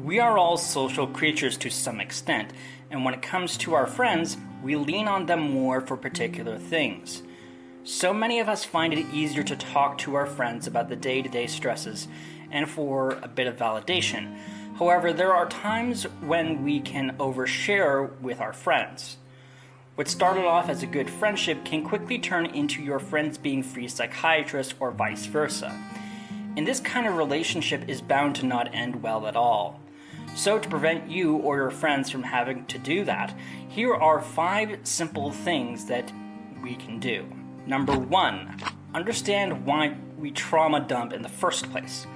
We are all social creatures to some extent, and when it comes to our friends, we lean on them more for particular things. So many of us find it easier to talk to our friends about the day-to-day stresses and for a bit of validation. However, there are times when we can overshare with our friends. What started off as a good friendship can quickly turn into your friends being free psychiatrists or vice versa. And this kind of relationship is bound to not end well at all. So to prevent you or your friends from having to do that, here are 5 simple things that we can do. Number 1, understand why we trauma dump in the first place.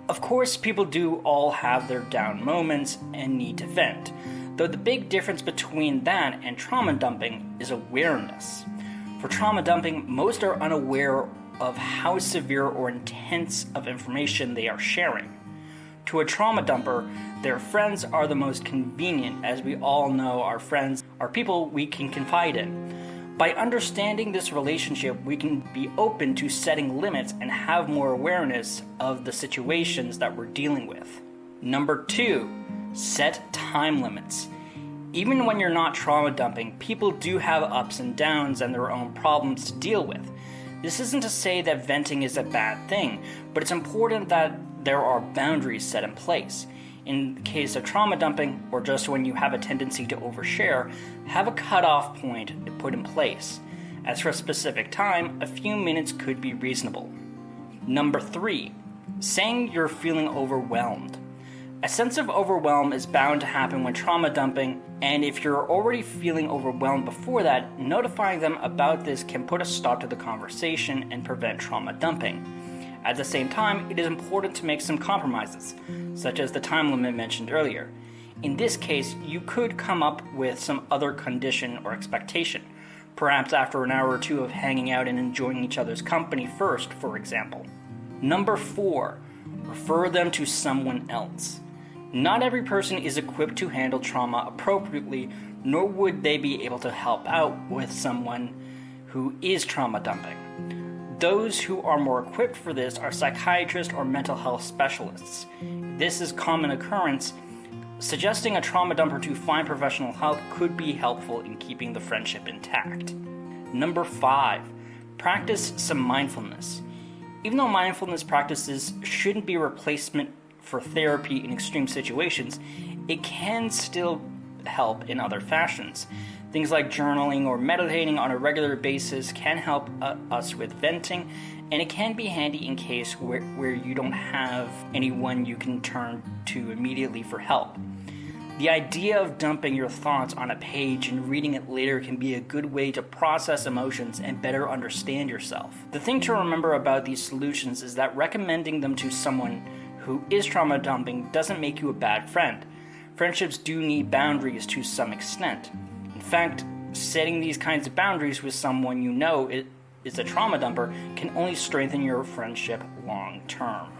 Of course, people do all have their down moments and need to vent, though the big difference between that and trauma dumping is awareness. For trauma dumping, most are unaware of how severe or intense of information they are sharing. To a trauma dumper, their friends are the most convenient, as we all know our friends are people we can confide in. By understanding this relationship, we can be open to setting limits and have more awareness of the situations that we're dealing with. Number 2, set time limits. Even when you're not trauma dumping, people do have ups and downs and their own problems to deal with. This isn't to say that venting is a bad thing, but it's important that there are boundaries set in place. In the case of trauma dumping, or just when you have a tendency to overshare, have a cutoff point put in place. As for a specific time, a few minutes could be reasonable. Number 3, saying you're feeling overwhelmed. A sense of overwhelm is bound to happen when trauma dumping, and if you're already feeling overwhelmed before that, notifying them about this can put a stop to the conversation and prevent trauma dumping. At the same time, it is important to make some compromises, such as the time limit mentioned earlier. In this case, you could come up with some other condition or expectation, perhaps after an hour or two of hanging out and enjoying each other's company first, for example. Number 4, refer them to someone else. Not every person is equipped to handle trauma appropriately, nor would they be able to help out with someone who is trauma dumping. Those who are more equipped for this are psychiatrists or mental health specialists. This is common occurrence. Suggesting a trauma dumper to find professional help could be helpful in keeping the friendship intact. Number 5, practice some mindfulness. Even though mindfulness practices shouldn't be a replacement for therapy in extreme situations, it can still help in other fashions. Things like journaling or meditating on a regular basis can help us with venting, and it can be handy in case where you don't have anyone you can turn to immediately for help. The idea of dumping your thoughts on a page and reading it later can be a good way to process emotions and better understand yourself. The thing to remember about these solutions is that recommending them to someone who is trauma dumping doesn't make you a bad friend. Friendships do need boundaries to some extent. In fact, setting these kinds of boundaries with someone you know is a trauma dumper can only strengthen your friendship long term.